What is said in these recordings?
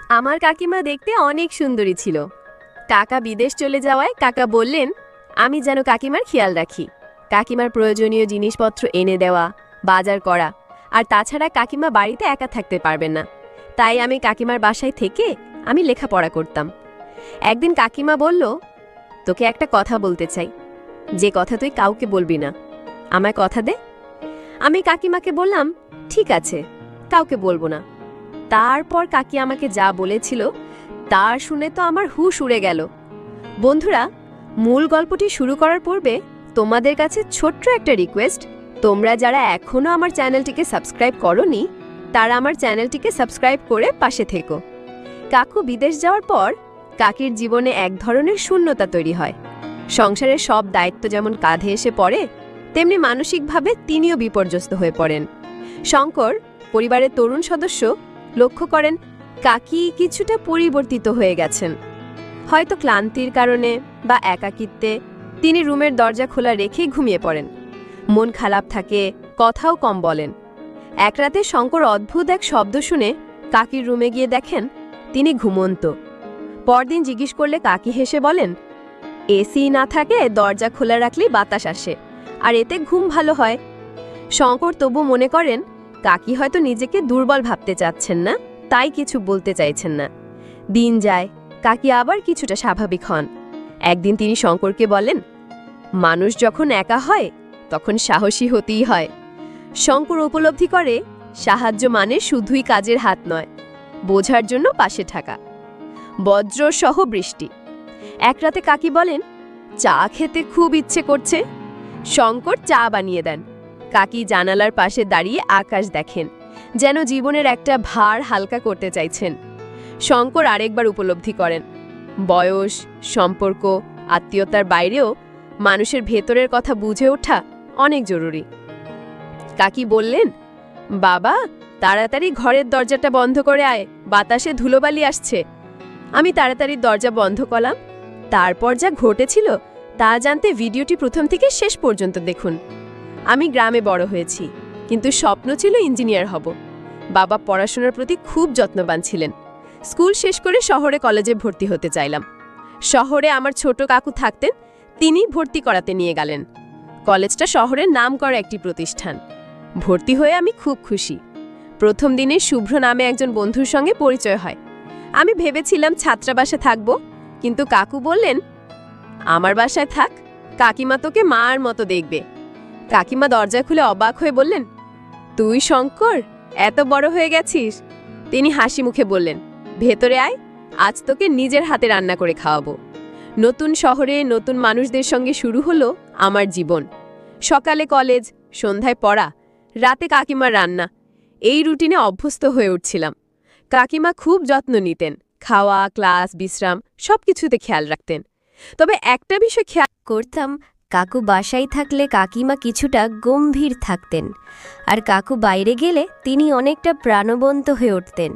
আমার কাকিমা দেখতে অনেক সুন্দরী ছিল। কাকা বিদেশ চলে যাওয়ায় কাকা বললেন আমি যেন কাকিমার খেয়াল রাখি, কাকিমার প্রয়োজনীয় জিনিসপত্র এনে দেওয়া, বাজার করা। আর তাছাড়া কাকিমা বাড়িতে একা থাকতে পারবেন না, তাই আমি কাকিমার বাসায় থেকে আমি লেখাপড়া করতাম। একদিন কাকিমা বলল, তোকে একটা কথা বলতে চাই, যে কথা তুই কাউকে বলবি না, আমায় কথা দে। আমি কাকিমাকে বললাম ঠিক আছে, কাউকে বলবো না। তারপর কাকি আমাকে যা বলেছিল তার শুনে তো আমার হুঁশ উড়ে গেল। বন্ধুরা, মূল গল্পটি শুরু করার পূর্বে তোমাদের কাছে ছোট্ট একটা রিকোয়েস্ট, তোমরা যারা এখনো আমার চ্যানেলটিকে সাবস্ক্রাইব করোনি তারা আমার চ্যানেলটিকে সাবস্ক্রাইব করে পাশে থেকো। কাকু বিদেশ যাওয়ার পর কাকির জীবনে এক ধরনের শূন্যতা তৈরি হয়। সংসারের সব দায়িত্ব যেমন কাঁধে এসে পড়ে, তেমনি মানসিকভাবে তিনিও বিপর্যস্ত হয়ে পড়েন। শঙ্কর, পরিবারের তরুণ সদস্য, লক্ষ্য করেন কাকি কিছুটা পরিবর্তিত হয়ে গেছেন। হয়তো ক্লান্তির কারণে বা একাকিত্বে তিনি রুমের দরজা খোলা রেখেই ঘুমিয়ে পড়েন। মন খারাপ থাকে, কথাও কম বলেন। এক রাতে শঙ্কর অদ্ভুত এক শব্দ শুনে কাকির রুমে গিয়ে দেখেন তিনি ঘুমন্ত। পরদিন জিজ্ঞেস করলে কাকি হেসে বলেন, এসি না থাকে দরজা খোলা রাখলেই বাতাস আসে, আর এতে ঘুম ভালো হয়। শঙ্কর তবু মনে করেন কাকি হয়তো নিজেকে দুর্বল ভাবতে চাচ্ছেন না, তাই কিছু বলতে চাইছেন না। দিন যায়, কাকি আবার কিছুটা স্বাভাবিক হন। একদিন তিনি শঙ্করকে বলেন, মানুষ যখন একা হয় তখন সাহসী হতেই হয়। শঙ্কর উপলব্ধি করে সাহায্য মানে শুধুই কাজের হাত নয়, বোঝার জন্য পাশে থাকা। বজ্র সহ বৃষ্টি। এক রাতে কাকি বলেন, চা খেতে খুব ইচ্ছে করছে। শঙ্কর চা বানিয়ে দেন। কাকি জানালার পাশে দাঁড়িয়ে আকাশ দেখেন, যেন জীবনের একটা ভার হালকা করতে চাইছেন। শঙ্কর আরেকবার উপলব্ধি করেন বয়স, সম্পর্ক, আত্মীয়তার বাইরেও মানুষের ভেতরের কথা বুঝে ওঠা অনেক জরুরি। কাকি বললেন, বাবা তাড়াতাড়ি ঘরের দরজাটা বন্ধ করে আয়, বাতাসে ধুলোবালি আসছে। আমি তাড়াতাড়ি দরজা বন্ধ করলাম। তারপর যা ঘটেছিল তা জানতে ভিডিওটি প্রথম থেকে শেষ পর্যন্ত দেখুন। আমি গ্রামে বড় হয়েছি, কিন্তু স্বপ্ন ছিল ইঞ্জিনিয়ার হব। বাবা পড়াশোনার প্রতি খুব যত্নবান ছিলেন। স্কুল শেষ করে শহরে কলেজে ভর্তি হতে চাইলাম। শহরে আমার ছোট কাকু থাকতেন, তিনি ভর্তি করাতে নিয়ে গেলেন। কলেজটা শহরের নামকরা একটি প্রতিষ্ঠান। ভর্তি হয়ে আমি খুব খুশি। প্রথম দিনে শুভ্র নামে একজন বন্ধুর সঙ্গে পরিচয় হয়। আমি ভেবেছিলাম ছাত্রাবাসে থাকব, কিন্তু কাকু বললেন, আমার বাসায় থাক, কাকিমা তোকে মার মতো দেখবে। কাকিমা দরজা খুলে অবাক হয়ে বললেন, তুই শঙ্কর, এত বড় হয়ে গেছিস? তিনি হাসি মুখে বললেন, ভেতরে আয়, আজ তোকে নিজের হাতে রান্না করে খাওয়াবো। নতুন শহরে নতুন মানুষদের সঙ্গে শুরু হলো আমার জীবন। সকালে কলেজ, সন্ধ্যায় পড়া, রাতে কাকিমার রান্না। এই রুটিনে অভ্যস্ত হয়ে উঠছিলাম। কাকিমা খুব যত্ন নিতেন, খাওয়া, ক্লাস, বিশ্রাম সবকিছুতে খেয়াল রাখতেন। তবে একটা বিষয় খেয়াল করতাম, কাকু বাসায় থাকলে কাকিমা কিছুটা গম্ভীর থাকতেন, আর কাকু বাইরে গেলে তিনি অনেকটা প্রাণবন্ত হয়ে উঠতেন।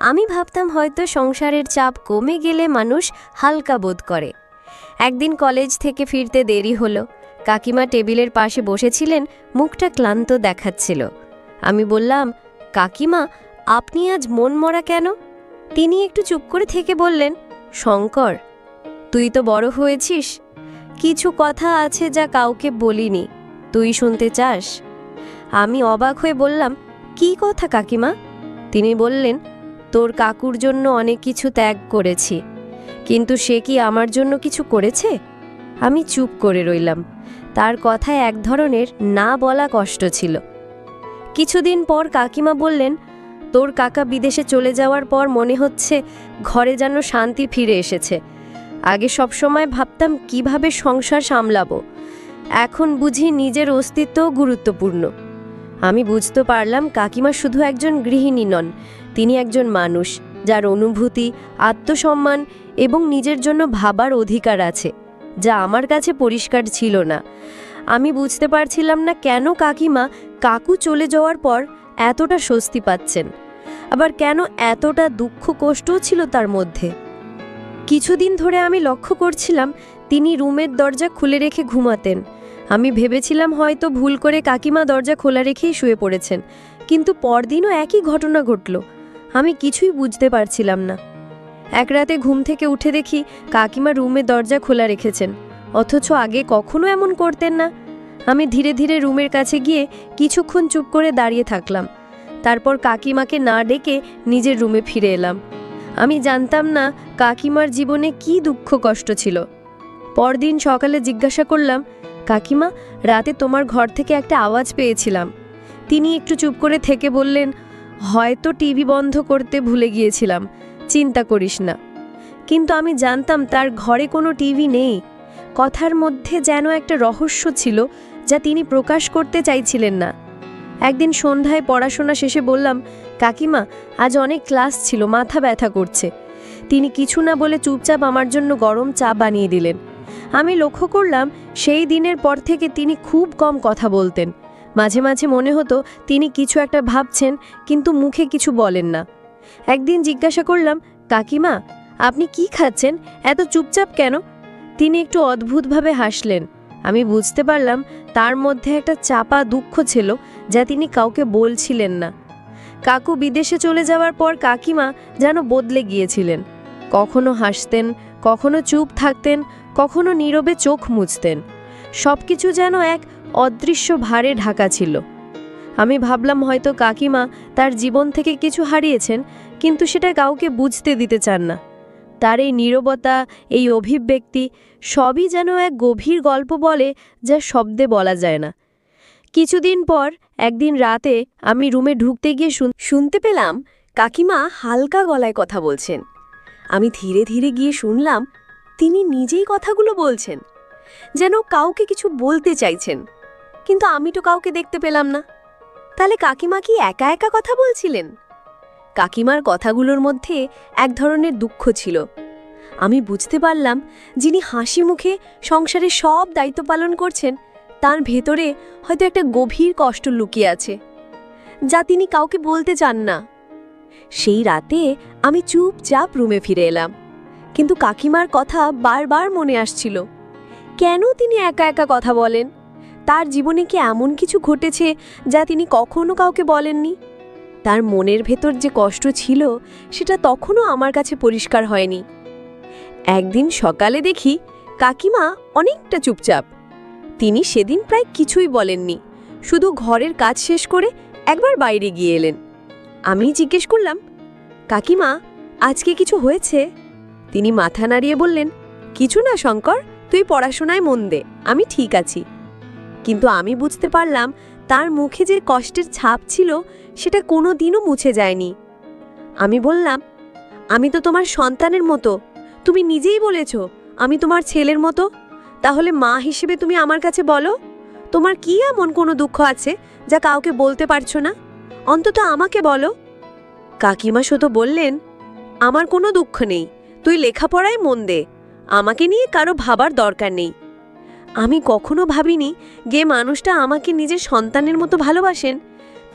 আমি ভাবতাম হয়তো সংসারের চাপ কমে গেলে মানুষ হালকা বোধ করে। একদিন কলেজ থেকে ফিরতে দেরি হলো। কাকিমা টেবিলের পাশে বসেছিলেন, মুখটা ক্লান্ত দেখাচ্ছিল। আমি বললাম, কাকিমা আপনি আজ মন মরা কেন? তিনি একটু চুপ করে থেকে বললেন, শঙ্কর, তুই তো বড় হয়েছিস, কিছু কথা আছে যা কাউকে বলিনি, তুই শুনতে চাস? আমি অবাক হয়ে বললাম, কি কথা কাকিমা? তিনি বললেন, তোর কাকুর জন্য অনেক কিছু ত্যাগ করেছি, কিন্তু সে কি আমার জন্য কিছু করেছে? আমি চুপ করে রইলাম। তার কথায় এক ধরনের না বলা কষ্ট ছিল। কিছুদিন পর কাকিমা বললেন, তোর কাকা বিদেশে চলে যাওয়ার পর মনে হচ্ছে ঘরে যেন শান্তি ফিরে এসেছে। আগে সবসময় ভাবতাম কিভাবে সংসার সামলাবো, এখন বুঝি নিজের অস্তিত্বও গুরুত্বপূর্ণ। আমি বুঝতে পারলাম কাকিমা শুধু একজন গৃহিণী নন, তিনি একজন মানুষ যার অনুভূতি, আত্মসম্মান এবং নিজের জন্য ভাবার অধিকার আছে, যা আমার কাছে পরিষ্কার ছিল না। আমি বুঝতে পারছিলাম না কেন কাকিমা কাকু চলে যাওয়ার পর এতটা স্বস্তি পাচ্ছেন, আবার কেন এতটা দুঃখ কষ্টও ছিল তার মধ্যে। কিছুদিন ধরে আমি লক্ষ্য করছিলাম তিনি রুমের দরজা খুলে রেখে ঘুমাতেন। আমি ভেবেছিলাম হয়তো ভুল করে কাকিমা দরজা খোলা রেখেই শুয়ে পড়েছেন, কিন্তু পরদিনও একই ঘটনা ঘটল। আমি কিছুই বুঝতে পারছিলাম না। এক রাতে ঘুম থেকে উঠে দেখি কাকিমা রুমের দরজা খোলা রেখেছেন, অথচ আগে কখনো এমন করতেন না। আমি ধীরে ধীরে রুমের কাছে গিয়ে কিছুক্ষণ চুপ করে দাঁড়িয়ে থাকলাম। তারপর কাকিমাকে না ডেকে নিজের রুমে ফিরে এলাম। আমি জানতাম না কাকিমার জীবনে কি দুঃখ কষ্ট ছিল। পরদিন সকালে জিজ্ঞাসা করলাম, কাকিমা, রাতে তোমার ঘর থেকে একটা আওয়াজ পেয়েছিলাম। তিনি একটু চুপ করে থেকে বললেন, হয়তো টিভি বন্ধ করতে ভুলে গিয়েছিলাম, চিন্তা করিস না। কিন্তু আমি জানতাম তার ঘরে কোনো টিভি নেই। কথার মধ্যে যেন একটা রহস্য ছিল যা তিনি প্রকাশ করতে চাইছিলেন না। একদিন সন্ধ্যায় পড়াশোনা শেষে বললাম, কাকিমা, আজ অনেক ক্লাস ছিল, মাথা ব্যথা করছে। তিনি কিছু না বলে চুপচাপ আমার জন্য গরম চা বানিয়ে দিলেন। আমি লক্ষ্য করলাম সেই দিনের পর থেকে তিনি খুব কম কথা বলতেন। মাঝে মাঝে মনে হতো তিনি কিছু একটা ভাবছেন, কিন্তু মুখে কিছু বলেন না। একদিন জিজ্ঞাসা করলাম, কাকিমা, আপনি কি খাচ্ছেন, এত চুপচাপ কেন? তিনি একটু অদ্ভুতভাবে হাসলেন। আমি বুঝতে পারলাম তার মধ্যে একটা চাপা দুঃখ ছিল যা তিনি কাউকে বলছিলেন না। কাকু বিদেশে চলে যাওয়ার পর কাকিমা যেন বদলে গিয়েছিলেন। কখনো হাসতেন, কখনো চুপ থাকতেন, কখনো নীরবে চোখ মুছতেন। সবকিছু যেন এক অদৃশ্য ভারে ঢাকা ছিল। আমি ভাবলাম হয়তো কাকিমা তার জীবন থেকে কিছু হারিয়েছেন, কিন্তু সেটা কাউকে বুঝতে দিতে চান না। তার এই নীরবতা, এই অভিব্যক্তি সবই যেন এক গভীর গল্প বলে, যা শব্দে বলা যায় না। কিছুদিন পর একদিন রাতে আমি রুমে ঢুকতে গিয়ে শুনতে পেলাম কাকিমা হালকা গলায় কথা বলছেন। আমি ধীরে ধীরে গিয়ে শুনলাম তিনি নিজেই কথাগুলো বলছেন, যেন কাউকে কিছু বলতে চাইছেন, কিন্তু আমি তো কাউকে দেখতে পেলাম না। তাহলে কাকিমা কি একা একা কথা বলছিলেন? কাকিমার কথাগুলোর মধ্যে এক ধরনের দুঃখ ছিল। আমি বুঝতে পারলাম যিনি হাসি মুখে সংসারে সব দায়িত্ব পালন করছেন, তার ভেতরে হয়তো একটা গভীর কষ্ট লুকিয়ে আছে, যা তিনি কাউকে বলতে চান না। সেই রাতে আমি চুপচাপ রুমে ফিরে এলাম, কিন্তু কাকিমার কথা বারবার মনে আসছিল। কেন তিনি একা একা কথা বলেন? তার জীবনে কি এমন কিছু ঘটেছে যা তিনি কখনো কাউকে বলেননি? তার মনের ভেতর যে কষ্ট ছিল সেটা তখনও আমার কাছে পরিষ্কার হয়নি। একদিন সকালে দেখি কাকিমা অনেকটা চুপচাপ। তিনি সেদিন প্রায় কিছুই বলেননি, শুধু ঘরের কাজ শেষ করে একবার বাইরে গিয়ে এলেন। আমি জিজ্ঞেস করলাম, কাকিমা, আজকে কিছু হয়েছে? তিনি মাথা নাড়িয়ে বললেন, কিছু না শঙ্কর, তুই পড়াশোনায় মন দে, আমি ঠিক আছি। কিন্তু আমি বুঝতে পারলাম তার মুখে যে কষ্টের ছাপ ছিল সেটা কোনো দিনও মুছে যায়নি। আমি বললাম, আমি তো তোমার সন্তানের মতো, তুমি নিজেই বলেছ আমি তোমার ছেলের মতো। তাহলে মা হিসেবে তুমি আমার কাছে বলো, তোমার কি এমন কোনো দুঃখ আছে যা কাউকে বলতে পারছো না? অন্তত আমাকে বলো। কাকিমা শুধু বললেন, আমার কোনো দুঃখ নেই, তুই লেখাপড়ায় মন দে, আমাকে নিয়ে কারো ভাবার দরকার নেই। আমি কখনো ভাবিনি যে মানুষটা আমাকে নিজের সন্তানের মতো ভালোবাসেন,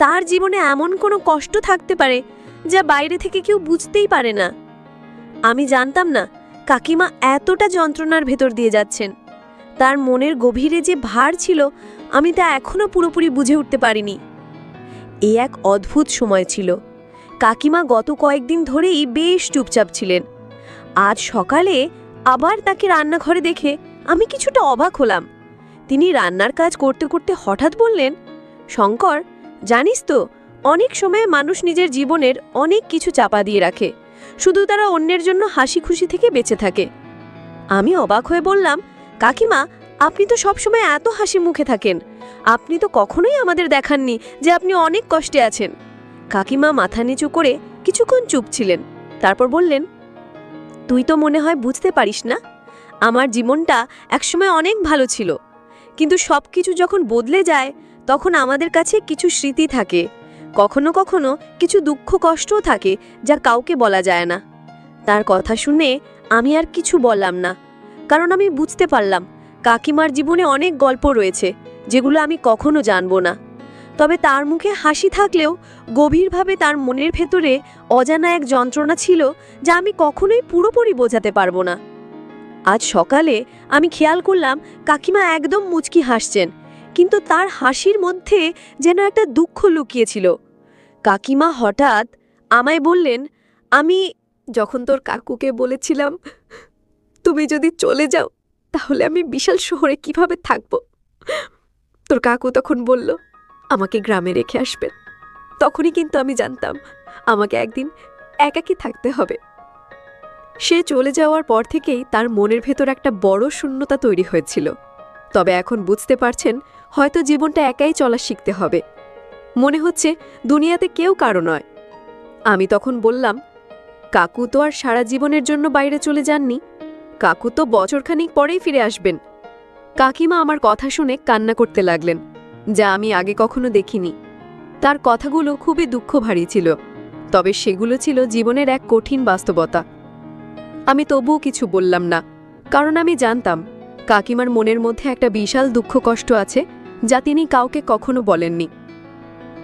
তার জীবনে এমন কোনো কষ্ট থাকতে পারে যা বাইরে থেকে কেউ বুঝতেই পারে না। আমি জানতাম না কাকিমা এতটা যন্ত্রণার ভেতর দিয়ে যাচ্ছেন। তার মনের গভীরে যে ভার ছিল আমি তা এখনো পুরোপুরি বুঝে উঠতে পারিনি। এ এক অদ্ভুত সময় ছিল। কাকিমা গত কয়েকদিন ধরেই বেশ চুপচাপ ছিলেন। আজ সকালে আবার তাকে রান্নাঘরে দেখে আমি কিছুটা অবাক হলাম। তিনি রান্নার কাজ করতে করতে হঠাৎ বললেন, শঙ্কর, জানিস তো, অনেক সময় মানুষ নিজের জীবনের অনেক কিছু চাপা দিয়ে রাখে, শুধু তারা অন্যের জন্য হাসি খুশি থেকে বেঁচে থাকে। আমি অবাক হয়ে বললাম, কাকিমা, আপনি তো সবসময় এত হাসি মুখে থাকেন, আপনি তো কখনোই আমাদের দেখাননি যে আপনি অনেক কষ্টে আছেন। কাকিমা মাথা নিচু করে কিছুক্ষণ চুপ ছিলেন, তারপর বললেন, তুই তো মনে হয় বুঝতে পারিস না, আমার জীবনটা একসময় অনেক ভালো ছিল, কিন্তু সব কিছু যখন বদলে যায় তখন আমাদের কাছে কিছু স্মৃতি থাকে, কখনো কখনো কিছু দুঃখ কষ্টও থাকে যা কাউকে বলা যায় না। তার কথা শুনে আমি আর কিছু বললাম না, কারণ আমি বুঝতে পারলাম কাকিমার জীবনে অনেক গল্প রয়েছে যেগুলো আমি কখনো জানবো না। তবে তার মুখে হাসি থাকলেও গভীরভাবে তার মনের ভেতরে অজানা এক যন্ত্রণা ছিল যা আমি কখনোই পুরোপুরি বোঝাতে পারবো না। আজ সকালে আমি খেয়াল করলাম কাকিমা একদম মুচকি হাসছেন, কিন্তু তার হাসির মধ্যে যেন একটা দুঃখ লুকিয়েছিল। কাকিমা হঠাৎ আমায় বললেন, আমি যখন তোর কাকুকে বলেছিলাম তুমি যদি চলে যাও তাহলে আমি বিশাল শহরে কিভাবে থাকব, তোর কাকু তখন বলল আমাকে গ্রামে রেখে আসবেন। তখনই কিন্তু আমি জানতাম আমাকে একদিন একাকী থাকতে হবে। সে চলে যাওয়ার পর থেকেই তার মনের ভেতর একটা বড় শূন্যতা তৈরি হয়েছিল। তবে এখন বুঝতে পারছেন হয়তো জীবনটা একাই চলা শিখতে হবে। মনে হচ্ছে দুনিয়াতে কেউ কারো নয়। আমি তখন বললাম, কাকু তো আর সারা জীবনের জন্য বাইরে চলে যাননি, কাকু তো বছরখানিক পরেই ফিরে আসবেন। কাকিমা আমার কথা শুনে কান্না করতে লাগলেন, যা আমি আগে কখনো দেখিনি। তার কথাগুলো খুবই দুঃখ ভারী ছিল, তবে সেগুলো ছিল জীবনের এক কঠিন বাস্তবতা। আমি তবুও কিছু বললাম না, কারণ আমি জানতাম কাকিমার মনের মধ্যে একটা বিশাল দুঃখ কষ্ট আছে যা তিনি কাউকে কখনো বলেননি।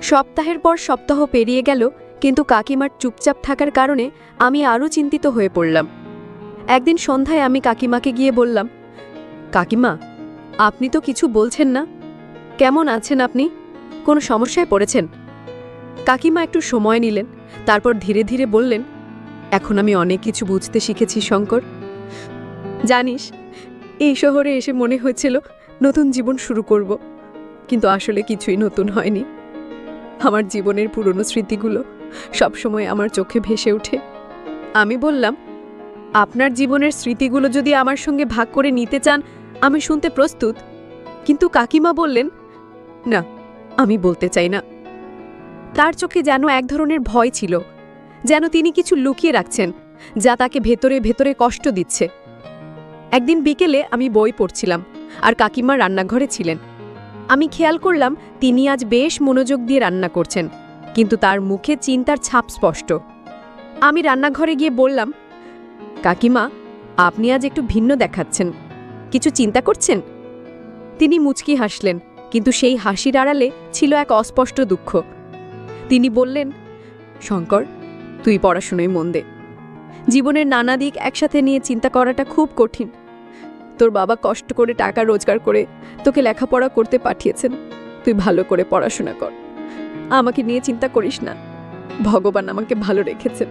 সপ্তাহের পর সপ্তাহ পেরিয়ে গেল, কিন্তু কাকিমার চুপচাপ থাকার কারণে আমি আরও চিন্তিত হয়ে পড়লাম। একদিন সন্ধ্যায় আমি কাকিমাকে গিয়ে বললাম, কাকিমা, আপনি তো কিছু বলছেন না, কেমন আছেন আপনি? কোনো সমস্যায় পড়েছেন? কাকিমা একটু সময় নিলেন, তারপর ধীরে ধীরে বললেন, এখন আমি অনেক কিছু বুঝতে শিখেছি শঙ্কর। জানিস, এই শহরে এসে মনে হয়েছিল নতুন জীবন শুরু করব, কিন্তু আসলে কিছুই নতুন হয়নি। আমার জীবনের পুরনো স্মৃতিগুলো সবসময় আমার চোখে ভেসে ওঠে। আমি বললাম, আপনার জীবনের স্মৃতিগুলো যদি আমার সঙ্গে ভাগ করে নিতে চান আমি শুনতে প্রস্তুত। কিন্তু কাকিমা বললেন, না, আমি বলতে চাই না। তার চোখে যেন এক ধরনের ভয় ছিল, যেন তিনি কিছু লুকিয়ে রাখছেন যা তাকে ভেতরে ভেতরে কষ্ট দিচ্ছে। একদিন বিকেলে আমি বই পড়ছিলাম আর কাকিমা রান্নাঘরে ছিলেন। আমি খেয়াল করলাম তিনি আজ বেশ মনোযোগ দিয়ে রান্না করছেন, কিন্তু তার মুখে চিন্তার ছাপ স্পষ্ট। আমি রান্নাঘরে গিয়ে বললাম, কাকিমা, আপনি আজ একটু ভিন্ন দেখাচ্ছেন, কিছু চিন্তা করছেন? তিনি মুচকি হাসলেন, কিন্তু সেই হাসির আড়ালে ছিল এক অস্পষ্ট দুঃখ। তিনি বললেন, শঙ্কর, তুই পড়াশোনায় মন দে। জীবনের নানা দিক একসাথে নিয়ে চিন্তা করাটা খুব কঠিন। তোর বাবা কষ্ট করে টাকা রোজগার করে তোকে লেখাপড়া করতে পাঠিয়েছেন, তুই ভালো করে পড়াশোনা কর। আমাকে নিয়ে চিন্তা করিস না, ভগবান আমাকে ভালো রেখেছেন।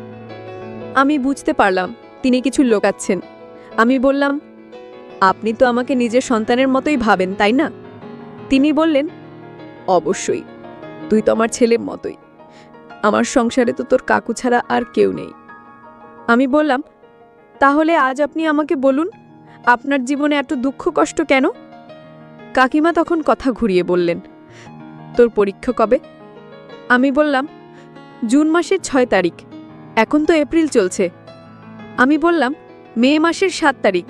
আমি বুঝতে পারলাম তিনি কিছু লোকাচ্ছেন। আমি বললাম, আপনি তো আমাকে নিজের সন্তানের মতোই ভাবেন, তাই না? তিনি বললেন, অবশ্যই, তুই তো আমার ছেলের মতোই। আমার সংসারে তো তোর কাকু ছাড়া আর কেউ নেই। আমি বললাম, তাহলে আজ আপনি আমাকে বলুন, আপনার জীবনে এত দুঃখ কষ্ট কেন? কাকিমা তখন কথা ঘুরিয়ে বললেন, তোর পরীক্ষা কবে? আমি বললাম, জুন মাসের 6 তারিখ, এখন তো এপ্রিল চলছে। আমি বললাম, মে মাসের 7 তারিখ।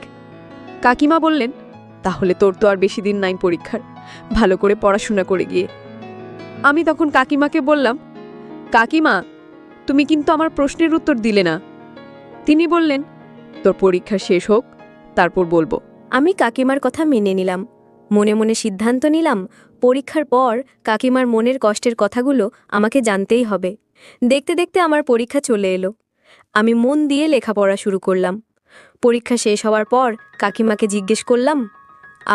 কাকিমা বললেন, তাহলে তোর তো আর বেশি দিন নাই পরীক্ষার, ভালো করে পড়াশোনা করে গিয়ে। আমি তখন কাকিমাকে বললাম, কাকিমা, তুমি কিন্তু আমার প্রশ্নের উত্তর দিলে না। তিনি বললেন, তোর পরীক্ষা শেষ হোক, তারপর বলবো। আমি কাকিমার কথা মেনে নিলাম। মনে মনে সিদ্ধান্ত নিলাম, পরীক্ষার পর কাকিমার মনের কষ্টের কথাগুলো আমাকে জানতেই হবে। দেখতে দেখতে আমার পরীক্ষা চলে এলো। আমি মন দিয়ে লেখাপড়া শুরু করলাম। পরীক্ষা শেষ হওয়ার পর কাকিমাকে জিজ্ঞেস করলাম,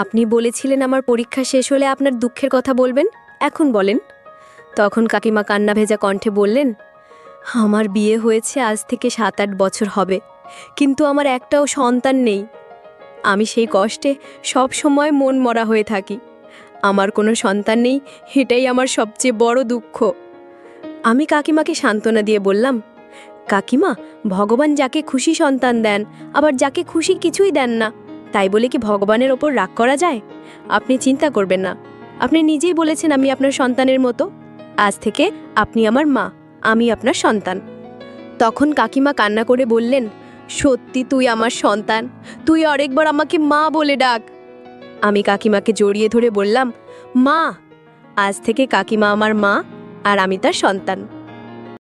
আপনি বলেছিলেন আমার পরীক্ষা শেষ হলে আপনার দুঃখের কথা বলবেন, এখন বলেন। তখন কাকিমা কান্না ভেজা কণ্ঠে বললেন, আমার বিয়ে হয়েছে আজ থেকে 7-8 বছর হবে, কিন্তু আমার একটাও সন্তান নেই। আমি সেই কষ্টে সব সময় মন মরা হয়ে থাকি। আমার কোনো সন্তান নেই, এটাই আমার সবচেয়ে বড় দুঃখ। আমি কাকিমাকে সান্ত্বনা দিয়ে বললাম, কাকিমা, ভগবান যাকে খুশি সন্তান দেন, আবার যাকে খুশি কিছুই দেন না, তাই বলে কি ভগবানের ওপর রাগ করা যায়? আপনি চিন্তা করবেন না, আপনি নিজেই বলেছেন আমি আপনার সন্তানের মতো। আজ থেকে আপনি আমার মা, আমি আপনার সন্তান। তখন কাকিমা কান্না করে বললেন, সত্যি তুই আমার সন্তান, তুই আরেকবার আমাকে মা বলে ডাক। আমি কাকিমাকে জড়িয়ে ধরে বললাম, মা, আজ থেকে কাকিমা আমার মা আর আমি তার সন্তান।